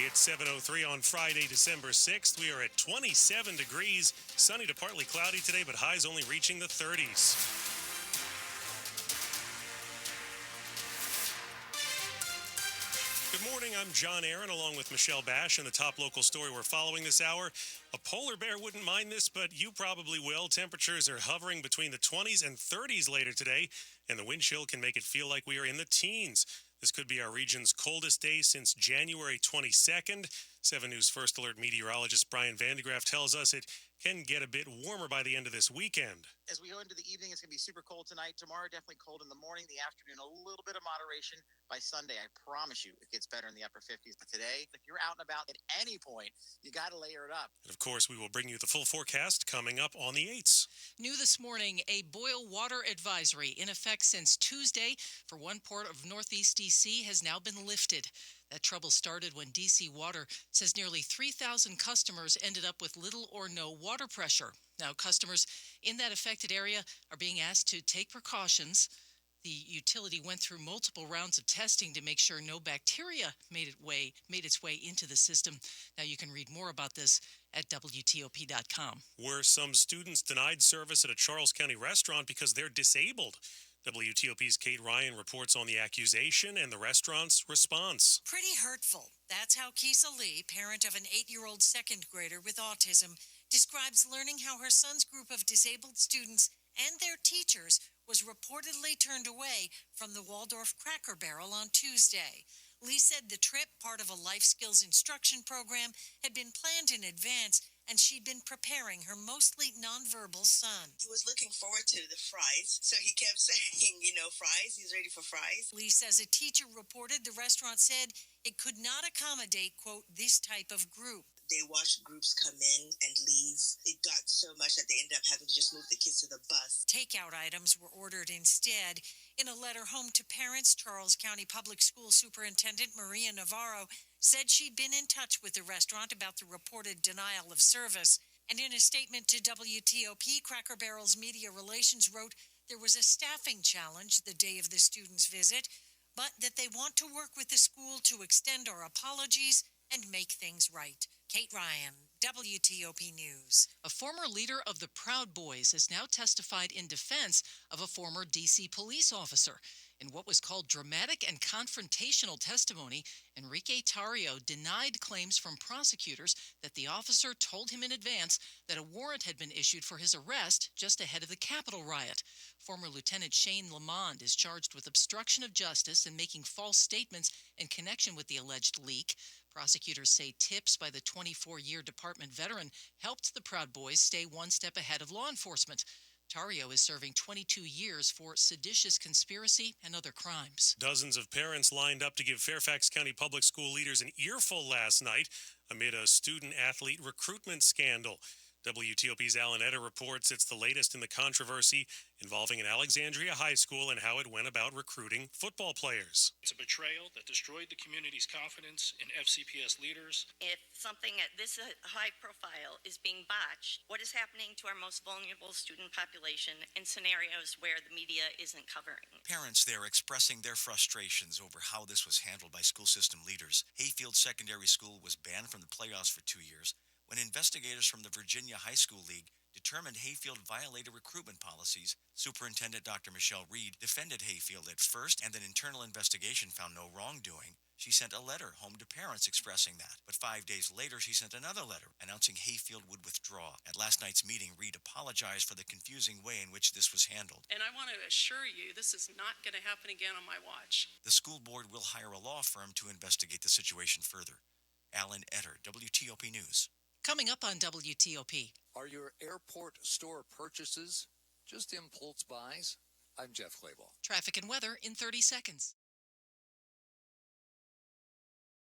It's 7:03 on Friday, December 6th. We are at 27 degrees, sunny to partly cloudy today, but highs only reaching the 30s. Good morning, I'm John Aaron along with Michelle Basch, and the top local story we're following this hour. A polar bear wouldn't mind this, but you probably will. Temperatures are hovering between the 20s and 30s later today, and the wind chill can make it feel like we are in the teens. This could be our region's coldest day since January 22nd. 7 News First Alert meteorologist Brian Vandegraff tells us it can get a bit warmer by the end of this weekend. As we go into the evening, it's going to be super cold tonight. Tomorrow, definitely cold in the morning, the afternoon, a little bit of moderation. By Sunday, I promise you, it gets better in the upper 50s. But today, if you're out and about at any point, you got to layer it up. And of course, we will bring you the full forecast coming up on the 8s. New this morning, a boil water advisory in effect since Tuesday for one part of northeast D.C. has now been lifted. That trouble started when D.C. Water says nearly 3,000 customers ended up with little or no water pressure. Now, customers in that affected area are being asked to take precautions. The utility went through multiple rounds of testing to make sure no bacteria made its way into the system. Now, you can read more about this at WTOP.com. Were some students denied service at a Charles County restaurant because they're disabled? WTOP's Kate Ryan reports on the accusation and the restaurant's response. Pretty hurtful. That's how Kisa Lee, parent of an 8-year-old second grader with autism, describes learning how her son's group of disabled students and their teachers was reportedly turned away from the Waldorf Cracker Barrel on Tuesday. Lee said the trip, part of a life skills instruction program, had been planned in advance, and she'd been preparing her mostly nonverbal son. He was looking forward to the fries, so he kept saying, fries, he's ready for fries. Lee says a teacher reported the restaurant said it could not accommodate, quote, this type of group. They watched groups come in and leave. It got so much that they ended up having to just move the kids to the bus. Takeout items were ordered instead. In a letter home to parents, Charles County Public School Superintendent Maria Navarro said she'd been in touch with the restaurant about the reported denial of service. And in a statement to WTOP, Cracker Barrel's media relations wrote there was a staffing challenge the day of the students' visit, but that they want to work with the school to extend our apologies and make things right. Kate Ryan, WTOP News. A former leader of the Proud Boys has now testified in defense of a former D.C. police officer. In what was called dramatic and confrontational testimony, Enrique Tarrio denied claims from prosecutors that the officer told him in advance that a warrant had been issued for his arrest just ahead of the Capitol riot. Former Lieutenant Shane Lamond is charged with obstruction of justice and making false statements in connection with the alleged leak. Prosecutors say tips by the 24-year department veteran helped the Proud Boys stay one step ahead of law enforcement. Tarrio is serving 22 years for seditious conspiracy and other crimes. Dozens of parents lined up to give Fairfax County public school leaders an earful last night amid a student-athlete recruitment scandal. WTOP's Alan Eder reports it's the latest in the controversy involving an Alexandria high school and how it went about recruiting football players. It's a betrayal that destroyed the community's confidence in FCPS leaders. If something at this high profile is being botched, what is happening to our most vulnerable student population in scenarios where the media isn't covering? Parents there expressing their frustrations over how this was handled by school system leaders. Hayfield Secondary School was banned from the playoffs for 2 years when investigators from the Virginia High School League determined Hayfield violated recruitment policies. Superintendent Dr. Michelle Reed defended Hayfield at first, and an internal investigation found no wrongdoing. She sent a letter home to parents expressing that. But 5 days later, she sent another letter announcing Hayfield would withdraw. At last night's meeting, Reed apologized for the confusing way in which this was handled. And I want to assure you, this is not going to happen again on my watch. The school board will hire a law firm to investigate the situation further. Alan Eder, WTOP News. Coming up on WTOP. Are your airport store purchases just impulse buys? I'm Jeff Clayball. Traffic and weather in 30 seconds.